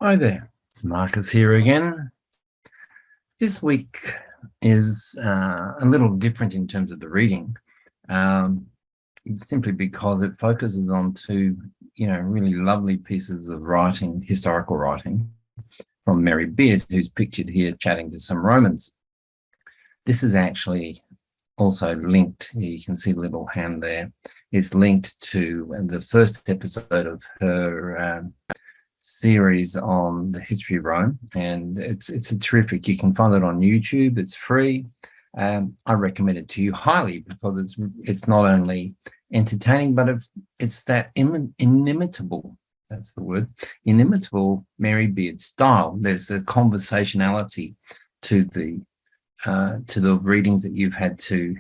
Hi there, it's Marcus here again. This week is a little different in terms of the reading, simply because it focuses on two, really lovely pieces of writing, historical writing, from Mary Beard, who's pictured here chatting to some Romans. This is actually also linked, you can see the little hand there, it's linked to the first episode of her series on the history of Rome, and it's a terrific. You can find it on YouTube. It's free. I recommend it to you highly because it's not only entertaining, but it's that inimitable. That's the word. Inimitable Mary Beard style. There's a conversationality to the readings that you've had to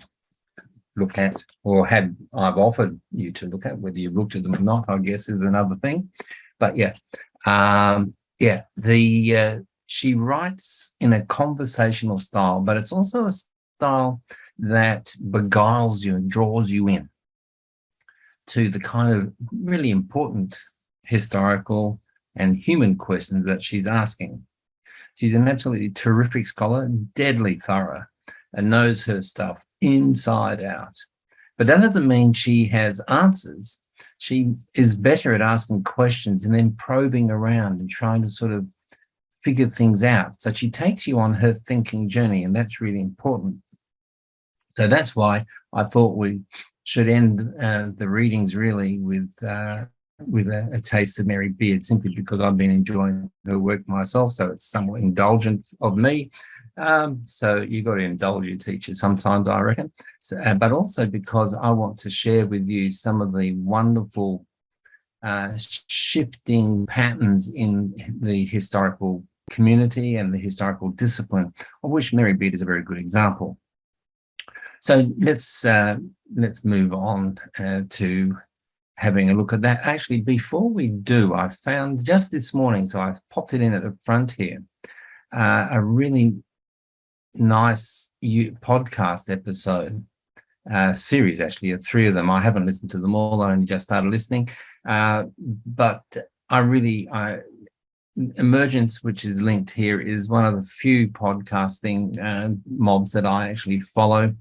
look at, or I've offered you to look at. Whether you've looked at them or not, I guess, is another thing. But yeah. She writes in a conversational style, but it's also a style that beguiles you and draws you in to the kind of really important historical and human questions that she's asking. She's an absolutely terrific scholar, deadly thorough, and knows her stuff inside out. But that doesn't mean she has answers. She is better at asking questions and then probing around and trying to sort of figure things out. So she takes you on her thinking journey, and that's really important. So that's why I thought we should end the readings really with a taste of Mary Beard, simply because I've been enjoying her work myself. So it's somewhat indulgent of me. So you've got to indulge your teacher sometimes, I reckon. So, but also because I want to share with you some of the wonderful shifting patterns in the historical community and the historical discipline, of which Mary Beard is a very good example. So let's move on to having a look at that. Actually, before we do, I found just this morning, so I've popped it in at the front here, a really nice podcast episode series, actually, of 3 of them. I haven't listened to them all. I only just started listening, but Emergence, which is linked here, is one of the few podcasting mobs that I actually follow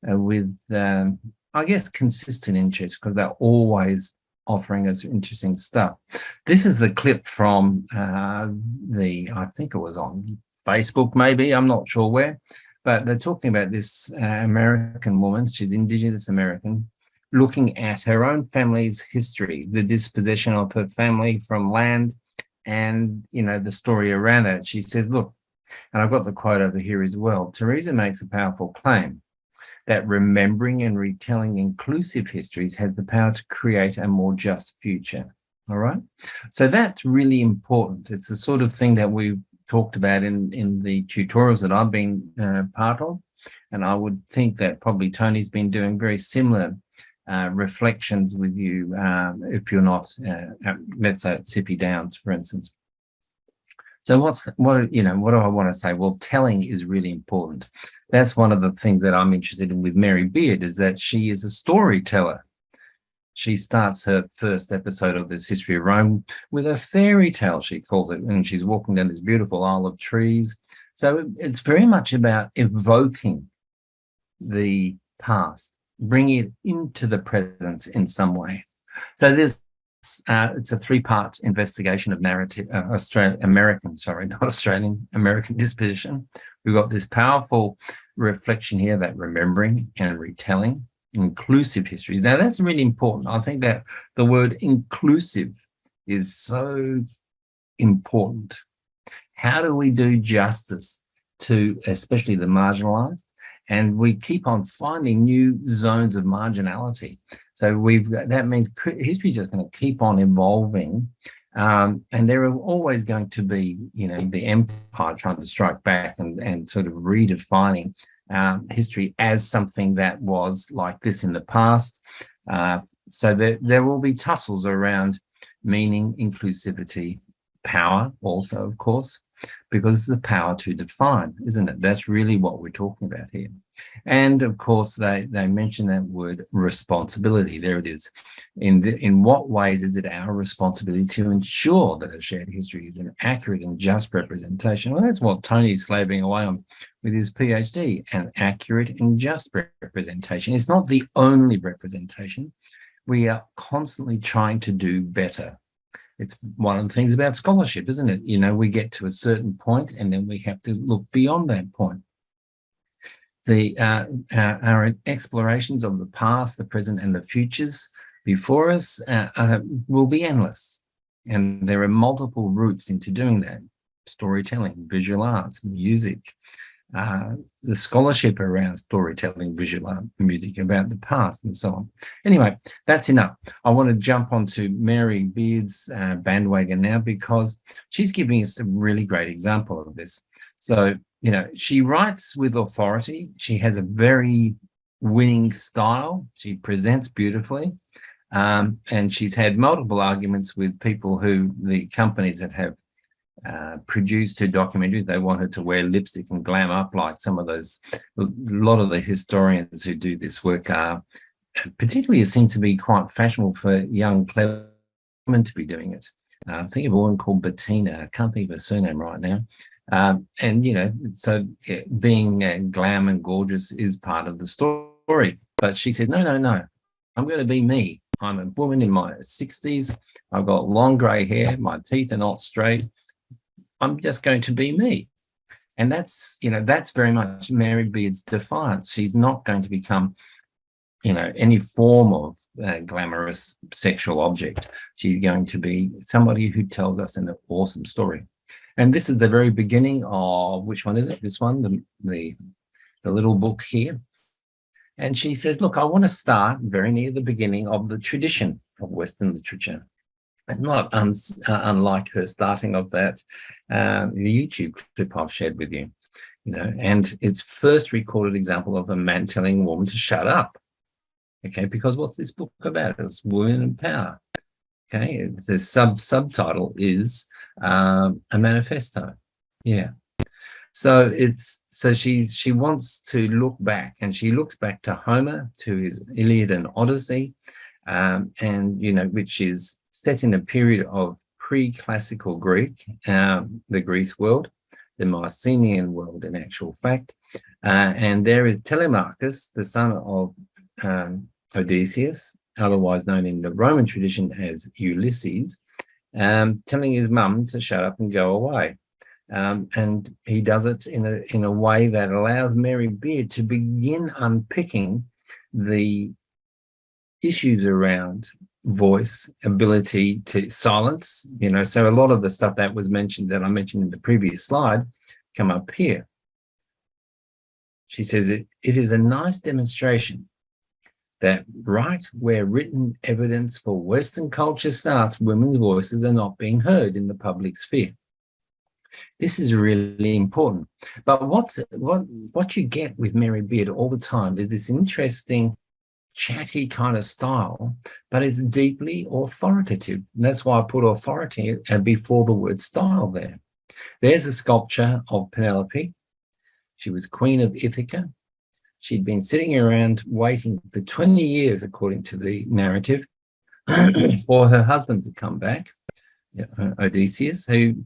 with, I guess, consistent interest, because they're always offering us interesting stuff. This is the clip from I think it was on Facebook, maybe, I'm not sure where, but they're talking about this American woman. She's Indigenous American, looking at her own family's history, the dispossession of her family from land, and the story around that. She says, look, and I've got the quote over here as well, Teresa makes a powerful claim that remembering and retelling inclusive histories has the power to create a more just future. All right, so that's really important. It's the sort of thing that we've talked about in the tutorials that I've been part of, and I would think that probably Tony's been doing very similar reflections with you if you're not, let's say, at Sippy Downs, for instance. So what do I want to say? Well, telling is really important. That's one of the things that I'm interested in with Mary Beard, is that she is a storyteller. She starts her first episode of this history of Rome with a fairy tale, she calls it, and she's walking down this beautiful Isle of Trees. So it's very much about evoking the past, bringing it into the present in some way. So it's a 3-part investigation of narrative, American disposition. We've got this powerful reflection here that remembering and retelling inclusive history. Now, that's really important. I think that the word inclusive is so important. How do we do justice to especially the marginalized? And we keep on finding new zones of marginality. So that means history is just going to keep on evolving. And there are always going to be, the empire trying to strike back and sort of redefining history as something that was like this in the past. So there will be tussles around meaning, inclusivity, power also, of course. because it's the power to define, isn't it? That's really what we're talking about here. And of course, they mention that word responsibility. There it is. In what ways is it our responsibility to ensure that a shared history is an accurate and just representation? Well, that's what Tony's slaving away on with his PhD, an accurate and just representation. It's not the only representation. We are constantly trying to do better. It's one of the things about scholarship, isn't it? You know, we get to a certain point and then we have to look beyond that point. Our explorations of the past, the present, and the futures before us will be endless. And there are multiple routes into doing that: storytelling, visual arts, music, the scholarship around storytelling, visual art, music, about the past, and so on. Anyway, that's enough. I want to jump onto Mary Beard's bandwagon now, because she's giving us a really great example of this. So, you know, she writes with authority. She has a very winning style. She presents beautifully. And she's had multiple arguments with people the companies that have produced her documentaries. They want her to wear lipstick and glam up like some of those. A lot of the historians who do this work are, particularly it seems to be quite fashionable for young, clever women to be doing it. I think of a woman called Bettina. I can't think of her surname right now. And, you know, so being glam and gorgeous is part of the story. But she said, no, I'm going to be me. I'm a woman in my 60s. I've got long grey hair. My teeth are not straight. I'm just going to be me. And that's, you know, that's very much Mary Beard's defiance. She's not going to become, you know, any form of glamorous sexual object. She's going to be somebody who tells us an awesome story. And this is the very beginning of, which one is it? This one, the little book here. And she says, look, I want to start very near the beginning of the tradition of Western literature. And not unlike her starting of that, the YouTube clip I've shared with you, you know, and it's first recorded example of a man telling a woman to shut up. Okay, because what's this book about? It's women and power. Okay, the subtitle is a manifesto. Yeah. So she wants to look back, and she looks back to Homer, to his Iliad and Odyssey, and you know, which is set in a period of pre-classical Greek, the Greece world, the Mycenaean world in actual fact, and there is Telemachus, the son of Odysseus, otherwise known in the Roman tradition as Ulysses, telling his mum to shut up and go away. And he does it in a way that allows Mary Beard to begin unpicking the issues around voice, ability to silence, you know. So a lot of the stuff that was mentioned, that I mentioned in the previous slide, come up here. She says it is a nice demonstration that right where written evidence for Western culture starts, women's voices are not being heard in the public sphere. This is really important. But what you get with Mary Beard all the time is this interesting, chatty kind of style, but it's deeply authoritative. And that's why I put authority before the word style there. There's a sculpture of Penelope. She was queen of Ithaca. She'd been sitting around waiting for 20 years, according to the narrative, for her husband to come back, Odysseus, who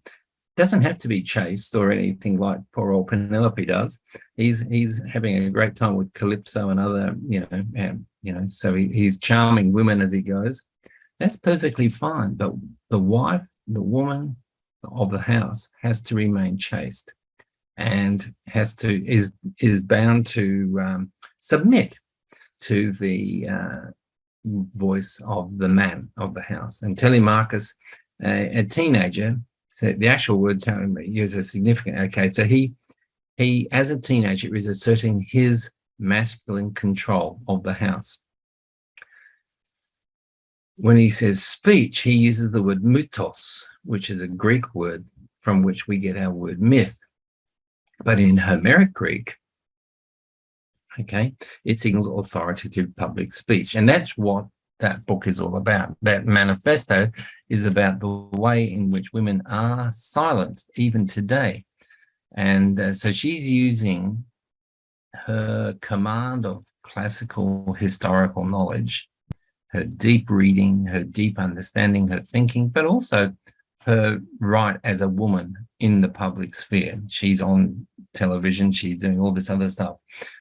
doesn't have to be chased or anything like poor old Penelope does. He's having a great time with Calypso and other, so he's charming women as he goes. That's perfectly fine. But the wife, the woman of the house, has to remain chaste and is bound to submit to the voice of the man of the house. And Telemachus, a teenager. So the actual word telling me is a significant. Okay, so he as a teenager is asserting his masculine control of the house. When he says speech, he uses the word mythos, which is a Greek word from which we get our word myth. But in Homeric Greek, okay, it signals authoritative public speech, and that's what that book is all about. That manifesto is about the way in which women are silenced even today. And so she's using her command of classical historical knowledge, her deep reading, her deep understanding, her thinking, but also her right as a woman in the public sphere. She's on television, she's doing all this other stuff.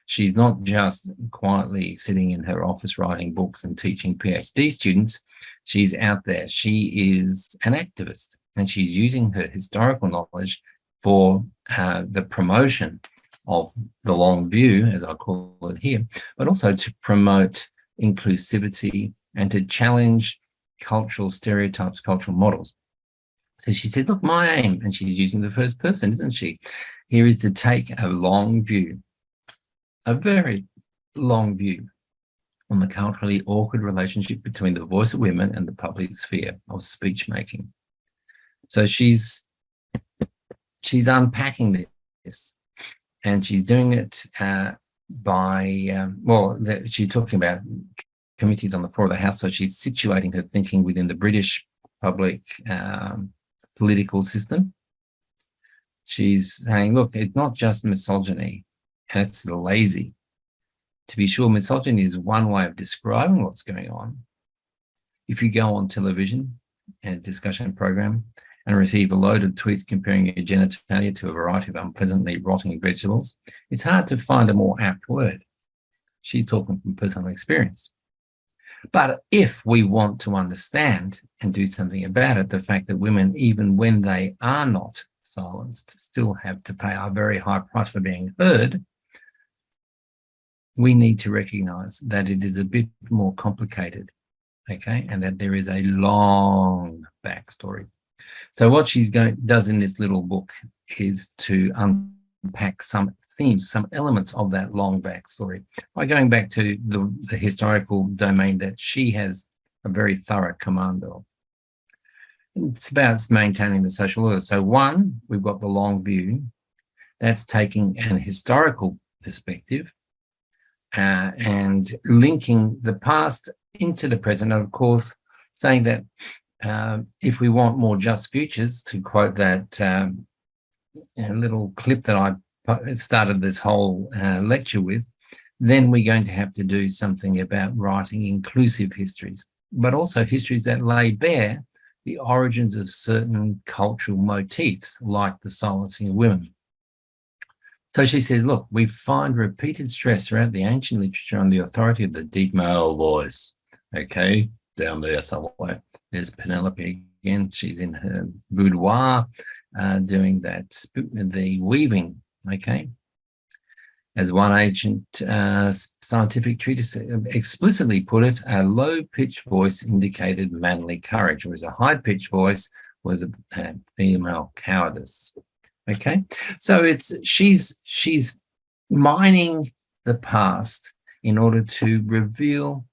She's not just quietly sitting in her office writing books and teaching PhD students. She's out there. She is an activist, and she's using her historical knowledge for the promotion of the long view, as I call it here, but also to promote inclusivity and to challenge cultural stereotypes, cultural models. So she said, look, my aim, and she's using the first person, isn't she? Here is to take a long view, a very long view on the culturally awkward relationship between the voice of women and the public sphere of speech making. So she's unpacking this, and she's doing it she's talking about committees on the floor of the House. So she's situating her thinking within the British public political system. She's saying, look, it's not just misogyny, and it's lazy. To be sure, misogyny is one way of describing what's going on. If you go on television and a discussion program and receive a load of tweets comparing your genitalia to a variety of unpleasantly rotting vegetables, it's hard to find a more apt word. She's talking from personal experience. But if we want to understand and do something about it, the fact that women, even when they are not silenced, still have to pay a very high price for being heard, we need to recognize that it is a bit more complicated, okay, and that there is a long backstory. So what she does in this little book is to unpack some themes, some elements of that long backstory by going back to the historical domain that she has a very thorough command of. It's about maintaining the social order. So one, we've got the long view. That's taking an historical perspective and linking the past into the present, and of course saying that if we want more just futures, to quote that little clip that I started this whole lecture with, then we're going to have to do something about writing inclusive histories, but also histories that lay bare the origins of certain cultural motifs, like the silencing of women. So she says, look, we find repeated stress throughout the ancient literature on the authority of the deep male voice. Okay, down there somewhere. There's Penelope again. She's in her boudoir doing that, the weaving, okay? As one ancient scientific treatise explicitly put it, a low-pitched voice indicated manly courage, whereas a high-pitched voice was a female cowardice. Okay, so she's mining the past in order to reveal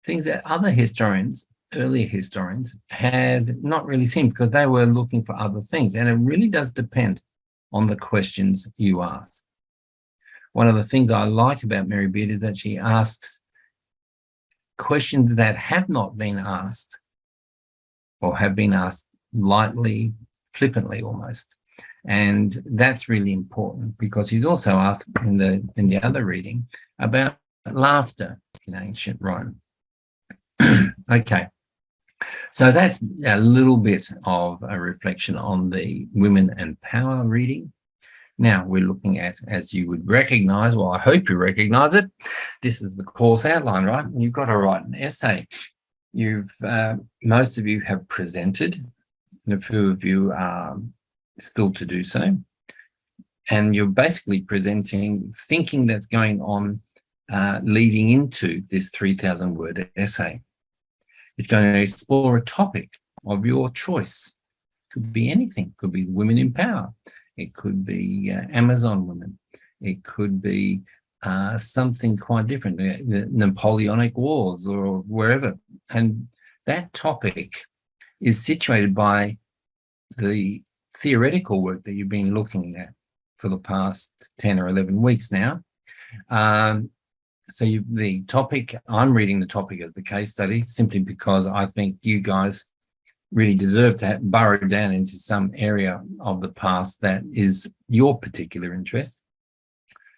things that other historians, earlier historians, had not really seen because they were looking for other things. And it really does depend on the questions you ask. One of the things I like about Mary Beard is that she asks questions that have not been asked or have been asked lightly, flippantly almost. And that's really important because she's also asked in the other reading about laughter in ancient Rome. Okay, so that's a little bit of a reflection on the women and power reading. Now we're looking at, as you would recognize, well, I hope you recognize it, this is the course outline, right? You've got to write an essay. Most of you have presented, a few of you are still to do so. And you're basically presenting thinking that's going on leading into this 3,000 word essay. It's going to explore a topic of your choice. Could be anything. Could be women in power. It could be Amazon women. It could be something quite different, the Napoleonic Wars or wherever. And that topic is situated by the theoretical work that you've been looking at for the past 10 or 11 weeks now. the topic, I'm reading the topic of the case study simply because I think you guys really deserve to burrow down into some area of the past that is your particular interest.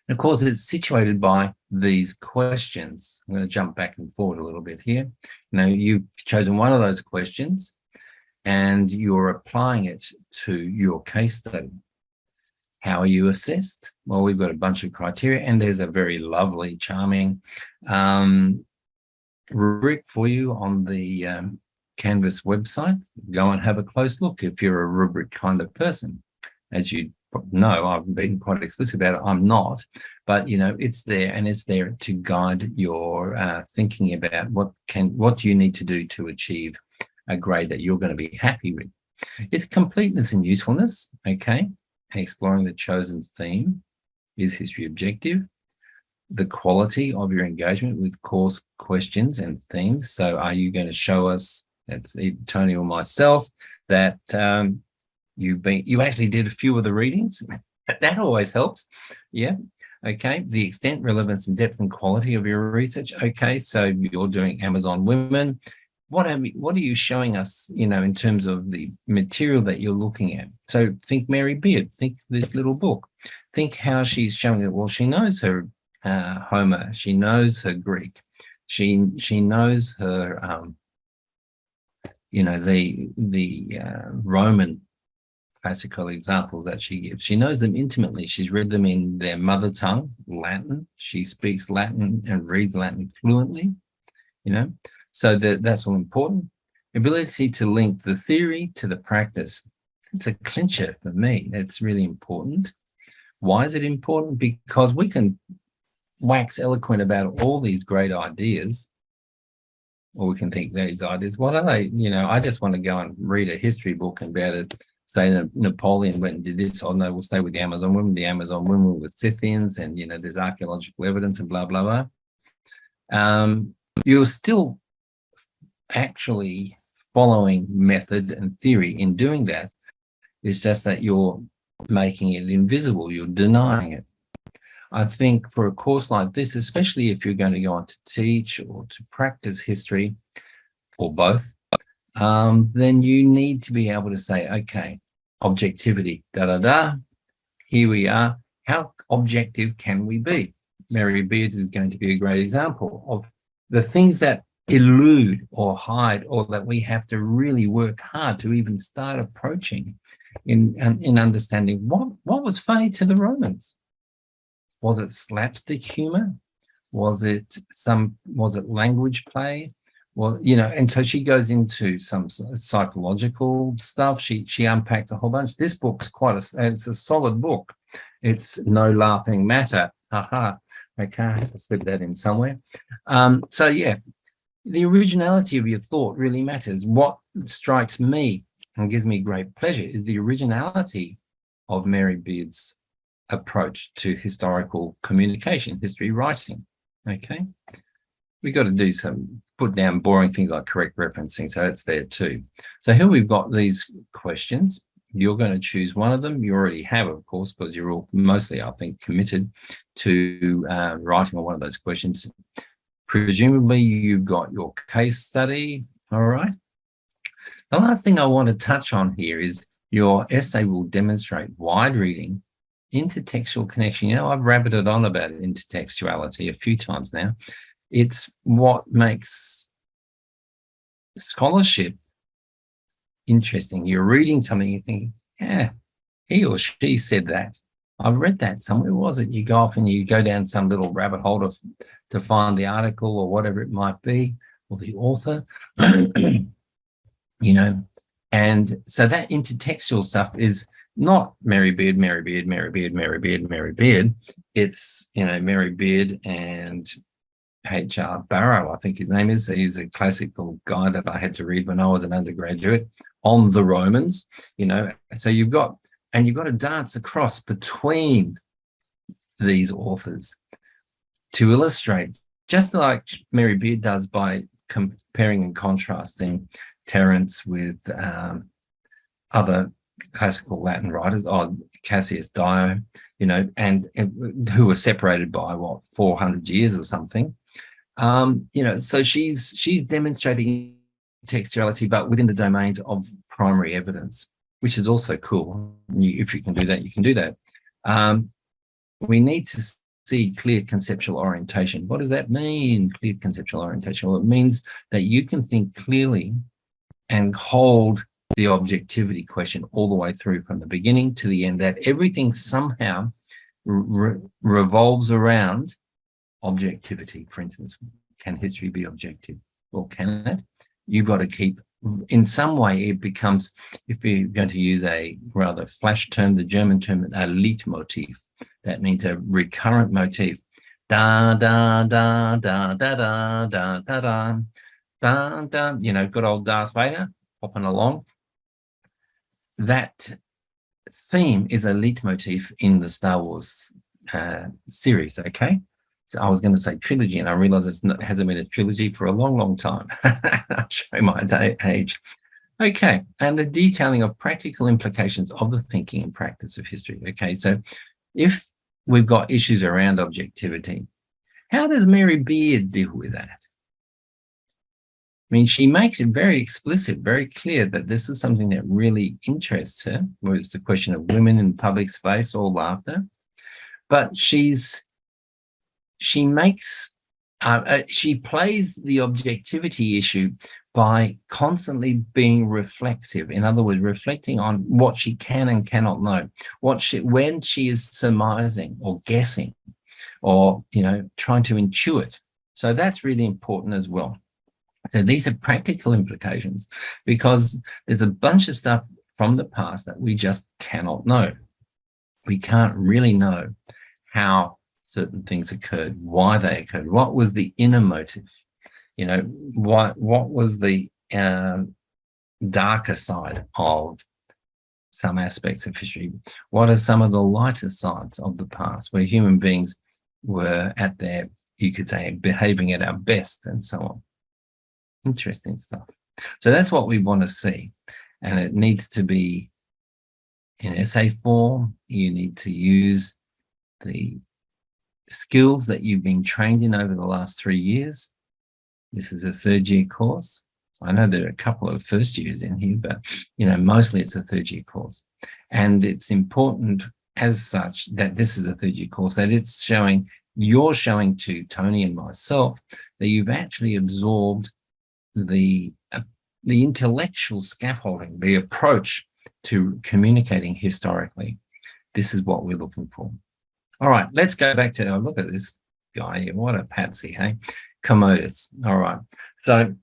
And of course, it's situated by these questions. I'm going to jump back and forward a little bit here. You've chosen one of those questions and you're applying it to your case study. How are you assessed? Well, we've got a bunch of criteria, and there's a very lovely, charming rubric for you on the Canvas website. Go and have a close look if you're a rubric kind of person. As you know, I've been quite explicit about it. I'm not, but it's there, and it's there to guide your thinking about what do you need to do to achieve a grade that you're going to be happy with. It's completeness and usefulness, okay? Exploring the chosen theme. Is history objective? The quality of your engagement with course questions and themes. So are you going to show us, that's Tony or myself, that you actually did a few of the readings? That always helps. Yeah. Okay. The extent, relevance, and depth and quality of your research. Okay. So you're doing Amazon women. What are you showing us, in terms of the material that you're looking at? So think Mary Beard, think this little book, think how she's showing it. Well, she knows her Homer, she knows her Greek, she knows her, the Roman classical examples that she gives. She knows them intimately. She's read them in their mother tongue, Latin. She speaks Latin and reads Latin fluently, So that's all important. Ability to link the theory to the practice. It's a clincher for me. It's really important. Why is it important? Because we can wax eloquent about all these great ideas, or we can think these ideas, what are they? I just want to go and read a history book and be able to say that Napoleon went and did this. Oh no, we'll stay with the Amazon women. The Amazon women were Scythians, and there's archaeological evidence and blah blah blah. You're still actually following method and theory in doing that. It's just that you're making it invisible, you're denying it. I think for a course like this, especially if you're going to go on to teach or to practice history, or both, then you need to be able to say, okay, objectivity, here we are. How objective can we be? Mary Beard is going to be a great example of the things that elude or hide, or that we have to really work hard to even start approaching in understanding what was funny to the Romans. Was it slapstick humor? Was it language play? Well, and so she goes into some psychological stuff. She unpacks a whole bunch. This book's it's a solid book. It's no laughing matter. Haha. Okay, I have to slip that in somewhere. So yeah, the originality of your thought really matters. What strikes me and gives me great pleasure is the originality of Mary Beard's approach to historical communication, history writing. Okay, we got to put down boring things like correct referencing, so it's there too. So here we've got these questions. You're going to choose one of them. You already have, of course, because you're all mostly, I think, committed to writing on one of those questions. Presumably, you've got your case study. All right. The last thing I want to touch on here is your essay will demonstrate wide reading, intertextual connection. I've rabbited on about intertextuality a few times now. It's what makes scholarship interesting. You're reading something, you think, yeah, he or she said that. I've read that somewhere. Was it? You go off and you go down some little rabbit hole to find the article or whatever it might be, or the author, and so that intertextual stuff is not Mary Beard. It's, Mary Beard and H.R. Barrow, I think his name is. He's a classical guy that I had to read when I was an undergraduate on the Romans, So you've got to dance across between these authors to illustrate, just like Mary Beard does by comparing and contrasting Terence with other classical Latin writers, Cassius Dio, and who were separated by 400 years or something. So she's demonstrating textuality, but within the domains of primary evidence, which is also cool. If you can do that, you can do that. We need to see clear conceptual orientation. What does that mean, clear conceptual orientation? Well, it means that you can think clearly and hold the objectivity question all the way through from the beginning to the end, that everything somehow revolves around objectivity. For instance, can history be objective? Well, can it? You've got to keep, in some way, it becomes, if you're going to use a rather flash term, the German term, a leitmotif. That means a recurrent motif. Da, da, da, da, da, da, da, da, da, da, da, good old Darth Vader hopping along. That theme is a leitmotif in the Star Wars series, okay? So I was going to say trilogy, and I realize it hasn't been a trilogy for a long, long time. I'll show my age. Okay, and the detailing of practical implications of the thinking and practice of history. Okay, so if we've got issues around objectivity, how does Mary Beard deal with that? I mean, she makes it very explicit, very clear that this is something that really interests her, where it's the question of women in public space or laughter. But she plays the objectivity issue by constantly being reflexive. In other words, reflecting on what she can and cannot know, when she is surmising or guessing or, trying to intuit. So that's really important as well. So these are practical implications because there's a bunch of stuff from the past that we just cannot know. We can't really know how certain things occurred, why they occurred, what was the inner motive, what was the darker side of some aspects of history, what are some of the lighter sides of the past where human beings were at their, you could say, behaving at our best and so on. Interesting stuff. So that's what we want to see. And it needs to be in essay form. You need to use the skills that you've been trained in over the last 3 years. This is a third-year course. I know there are a couple of first years in here, but, mostly it's a third-year course. And it's important as such that this is a third-year course, that you're showing to Tony and myself that you've actually absorbed the intellectual scaffolding, the approach to communicating historically. This is what we're looking for. All right, let's go back to, look at this guy here. What a patsy, hey? Commodus. All right. So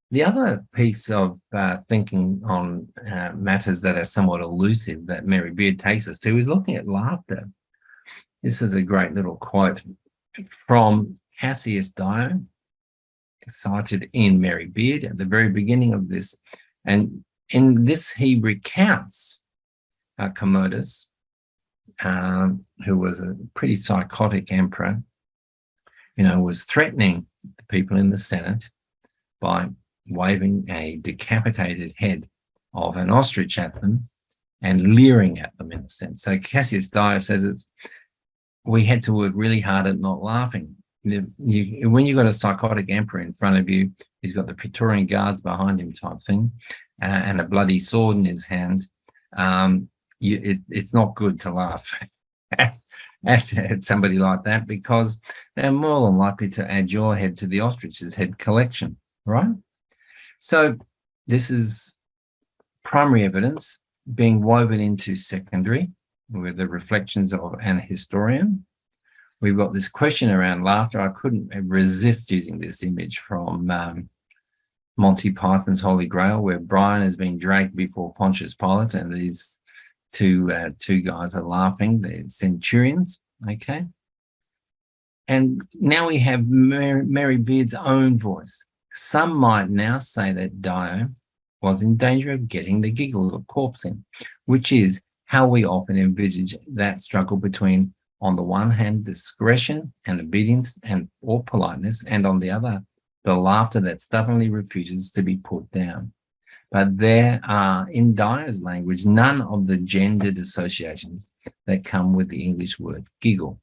the other piece of thinking on matters that are somewhat elusive that Mary Beard takes us to is looking at laughter. This is a great little quote from Cassius Dio, cited in Mary Beard at the very beginning of this. And in this, he recounts Commodus, who was a pretty psychotic emperor, was threatening the people in the Senate by waving a decapitated head of an ostrich at them and leering at them, in a sense. So Cassius Dio says we had to work really hard at not laughing. When you've got a psychotic emperor in front of you, he's got the Praetorian guards behind him type thing, and a bloody sword in his hand, it's not good to laugh at somebody like that, because they're more than likely to add your head to the ostrich's head collection, right? So this is primary evidence being woven into secondary with the reflections of an historian. We've got this question around laughter. I couldn't resist using this image from Monty Python's Holy Grail, where Brian has been dragged before Pontius Pilate, and these two guys are laughing. They're centurions, okay? And now we have Mary Beard's own voice. Some might now say that Dio was in danger of getting the giggles of corpsing, which is how we often envisage that struggle between, on the one hand, discretion and obedience or politeness, and on the other, the laughter that stubbornly refuses to be put down. But there are, in Dyer's language, none of the gendered associations that come with the English word giggle.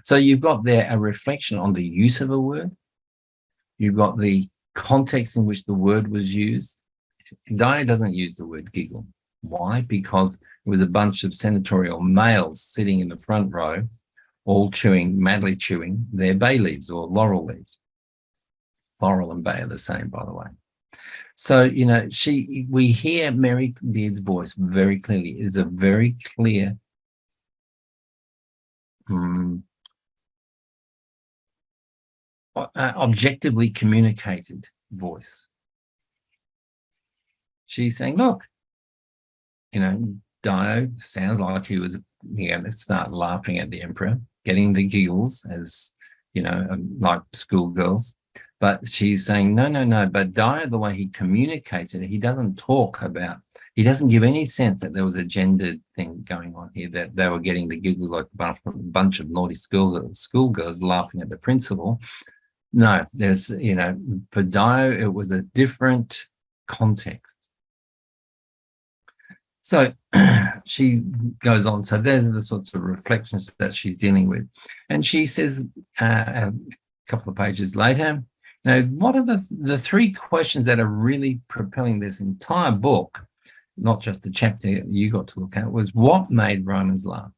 So you've got there a reflection on the use of a word. You've got the context in which the word was used. Dyer doesn't use the word giggle. Why? Because it was a bunch of senatorial males sitting in the front row, all madly chewing their bay leaves or laurel leaves. Laurel and bay are the same, by the way. So, we hear Mary Beard's voice very clearly. It's a very clear, objectively communicated voice. She's saying, look, Dio sounds like he was going to start laughing at the emperor, getting the giggles as, like schoolgirls. But she's saying, no. But Dio, the way he communicates it, he doesn't give any sense that there was a gendered thing going on here, that they were getting the giggles like a bunch of naughty schoolgirls laughing at the principal. No, there's, for Dio, it was a different context. So she goes on. So they're the sorts of reflections that she's dealing with. And she says a couple of pages later, what are the three questions that are really propelling this entire book, not just the chapter you got to look at, was what made Romans laugh?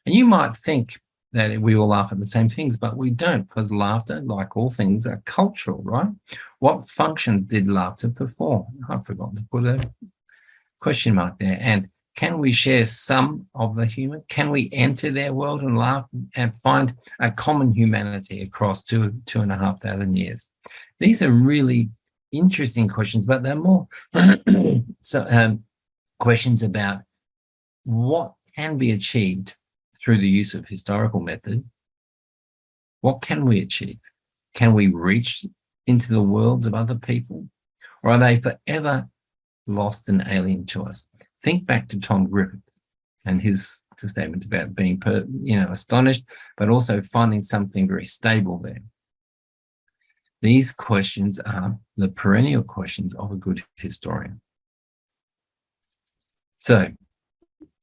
And you might think that we all laugh at the same things, but we don't, because laughter, like all things, are cultural, right? What function did laughter perform? I've forgotten to put a question mark there. And can we share some of the humor? Can we enter their world and laugh and find a common humanity across 2,500 years? These are really interesting questions, but they're more questions about what can be achieved through the use of historical method. What can we achieve? Can we reach into the worlds of other people? Or are they forever lost and alien to us? Think back to Tom Griffith and his statements about being, astonished, but also finding something very stable there. These questions are the perennial questions of a good historian. So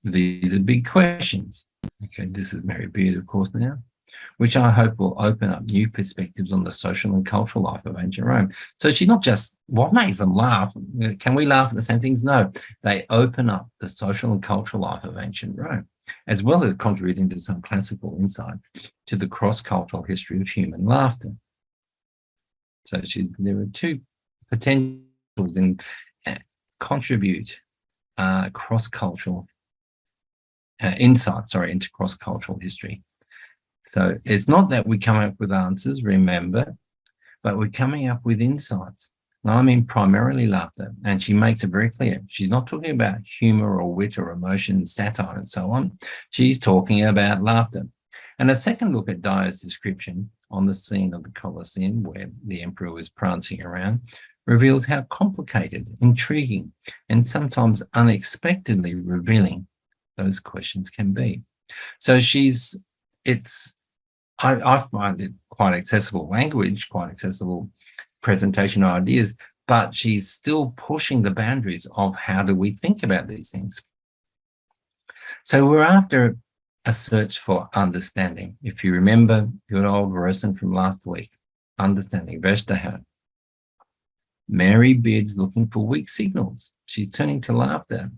these are big questions. Okay, this is Mary Beard, of course, now, which I hope will open up new perspectives on the social and cultural life of ancient Rome. So she's not just, what makes them laugh? Can we laugh at the same things? No, they open up the social and cultural life of ancient Rome, as well as contributing to some classical insight to the cross-cultural history of human laughter. So there are two potentials in contribute cross-cultural insight, into cross-cultural history. So it's not that we come up with answers, remember, but we're coming up with insights. Now, I mean primarily laughter, and she makes it very clear. She's not talking about humor or wit or emotion, satire, and so on. She's talking about laughter. And a second look at Dyer's description on the scene of the Colosseum, where the emperor was prancing around, reveals how complicated, intriguing, and sometimes unexpectedly revealing those questions can be. So I find it quite accessible language, quite accessible presentation ideas, but she's still pushing the boundaries of how do we think about these things. So we're after a search for understanding. If you remember good old Rosen from last week, understanding, Verstehen. Mary Beard's looking for weak signals. She's turning to laughter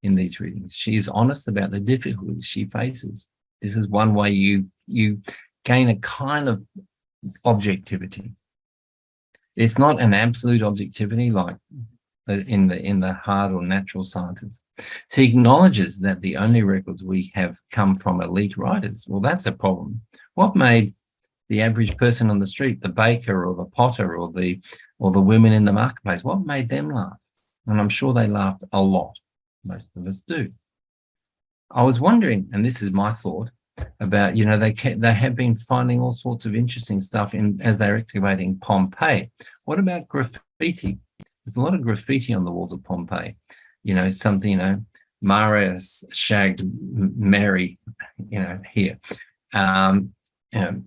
in these readings. She is honest about the difficulties she faces. This is one way you gain a kind of objectivity. It's not an absolute objectivity like in the hard or natural sciences. She acknowledges that the only records we have come from elite writers. Well, that's a problem. What made the average person on the street, the baker or the potter or the women in the marketplace, what made them laugh? And I'm sure they laughed a lot. Most of us do. I was wondering, and this is my thought, about, they have been finding all sorts of interesting stuff as they're excavating Pompeii. What about graffiti? There's a lot of graffiti on the walls of Pompeii. Marius shagged Mary, here.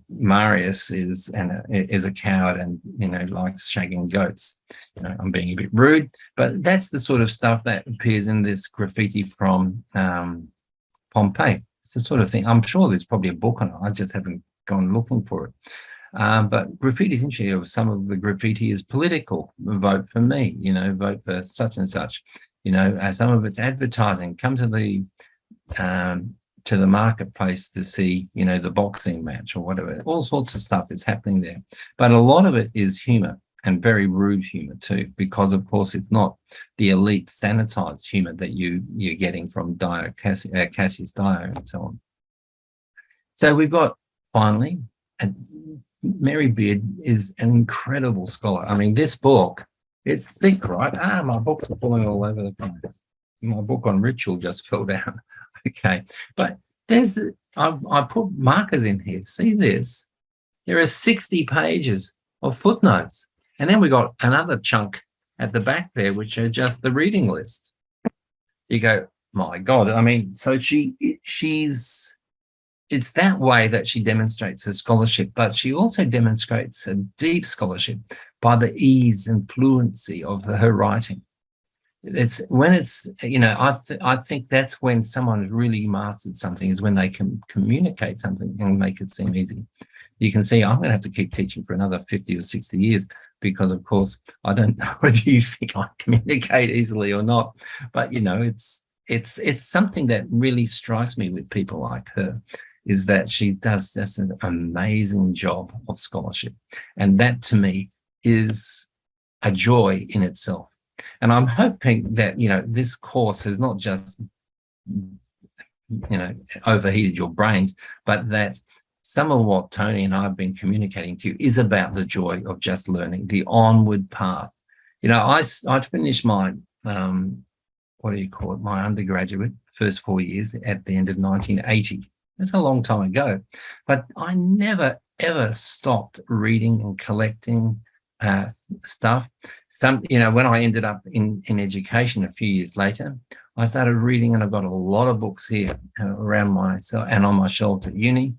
Marius is a coward and likes shagging goats. I'm being a bit rude, but that's the sort of stuff that appears in this graffiti from Pompeii. It's the sort of thing. I'm sure there's probably a book on it. I just haven't gone looking for it. But graffiti is interesting. Some of the graffiti is political. Vote for me. Vote for such and such. Some of it's advertising. Come to the marketplace to see, the boxing match or whatever. All sorts of stuff is happening there. But a lot of it is humor, and very rude humor too, because of course it's not the elite sanitized humor that you're getting from Cassius Dio and so on. So we've got finally, Mary Beard is an incredible scholar. I mean, this book, it's thick, right? My book's falling all over the place. My book on ritual just fell down. Okay, but I put markers in here. See this? There are 60 pages of footnotes. And then we got another chunk at the back there, which are just the reading list. You go, my God. I mean, so it's that way that she demonstrates her scholarship, but she also demonstrates a deep scholarship by the ease and fluency of her writing. I think that's when someone has really mastered something, is when they can communicate something and make it seem easy. You can see I'm going to have to keep teaching for another 50 or 60 years because, of course, I don't know whether you think I communicate easily or not, but, it's something that really strikes me with people like her, is that she does just an amazing job of scholarship. And that, to me, is a joy in itself. And I'm hoping that, this course has not just, overheated your brains, but that some of what Tony and I have been communicating to you is about the joy of just learning, the onward path. I finished my, my undergraduate first 4 years at the end of 1980. That's a long time ago, but I never, ever stopped reading and collecting stuff. When I ended up in education a few years later, I started reading, and I've got a lot of books here around myself and on my shelves at uni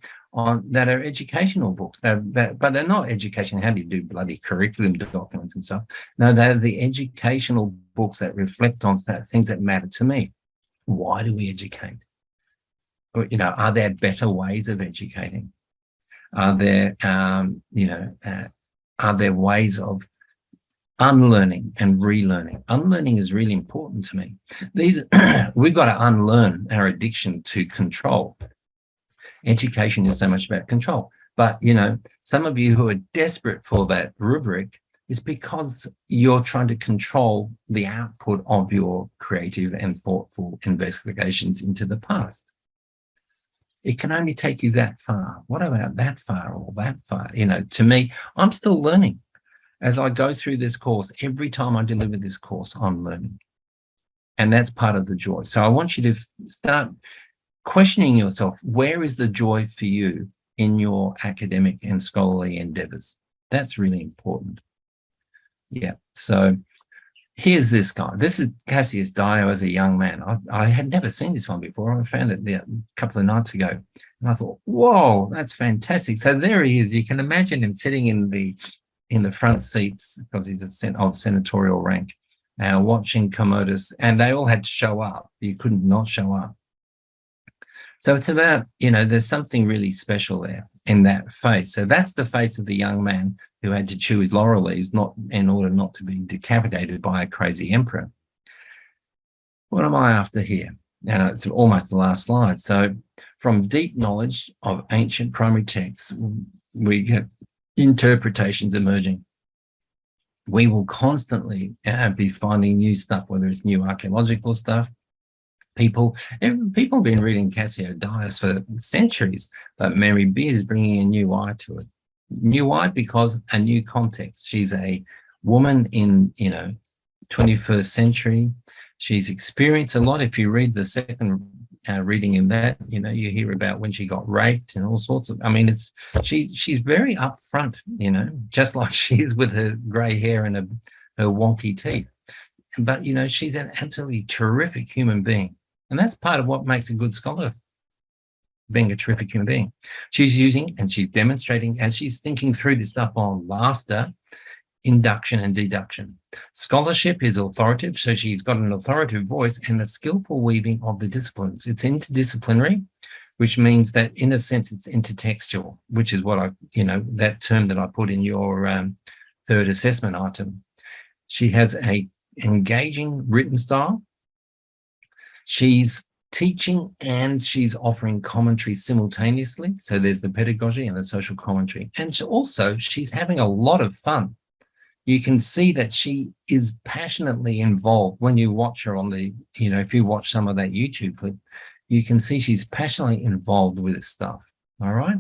that are educational books, but they're not education. How do you do bloody curriculum documents and stuff? No, they're the educational books that reflect on things that matter to me. Why do we educate? Are there better ways of educating? Are there, are there ways of unlearning and relearning? Unlearning is really important to me. We've got to unlearn our addiction to control. Education is so much about control. But, some of you who are desperate for that rubric is because you're trying to control the output of your creative and thoughtful investigations into the past. It can only take you that far. What about that far or that far? To me, I'm still learning. As I go through this course, every time I deliver this course, I'm learning. And that's part of the joy. So I want you to start questioning yourself, where is the joy for you in your academic and scholarly endeavors? That's really important. Yeah, so here's this guy. This is Cassius Dio as a young man. I had never seen this one before. I found it a couple of nights ago. And I thought, whoa, that's fantastic. So there he is. You can imagine him sitting in the front seats, because he's of senatorial rank, watching Commodus, and they all had to show up. You couldn't not show up. So it's about, there's something really special there in that face. So that's the face of the young man who had to chew his laurel leaves in order not to be decapitated by a crazy emperor. What am I after here? And it's almost the last slide. So from deep knowledge of ancient primary texts, we get interpretations emerging. We will constantly be finding new stuff, whether it's new archaeological stuff. People have been reading Cassio Dias for centuries, but Mary Beard is bringing a new eye to it. New eye because a new context. She's a woman in 21st century. She's experienced a lot. If you read the second reading in that, you hear about when she got raped and all sorts of. I mean, she's very upfront, just like she is with her grey hair and her wonky teeth. But she's an absolutely terrific human being. And that's part of what makes a good scholar. being a terrific human being. She's using and she's demonstrating as she's thinking through this stuff on laughter, induction and deduction. Scholarship is authoritative, so she's got an authoritative voice and a skillful weaving of the disciplines. It's interdisciplinary, which means that in a sense it's intertextual, which is what that term that I put in your third assessment item. She has a engaging written style. She's teaching and she's offering commentary simultaneously. So there's the pedagogy and the social commentary. And she's having a lot of fun. You can see that she is passionately involved when you watch her on if you watch some of that YouTube clip, you can see she's passionately involved with this stuff. All right.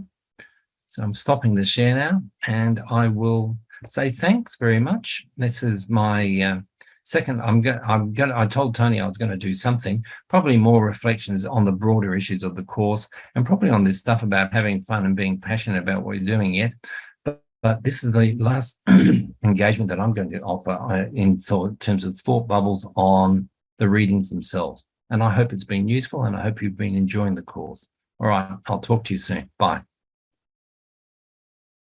So I'm stopping the share now and I will say thanks very much. This is my second. I told Tony I was going to do something, probably more reflections on the broader issues of the course and probably on this stuff about having fun and being passionate about what you're doing yet. But this is the last engagement that I'm going to offer in terms of thought bubbles on the readings themselves. And I hope it's been useful and I hope you've been enjoying the course. All right, I'll talk to you soon. Bye.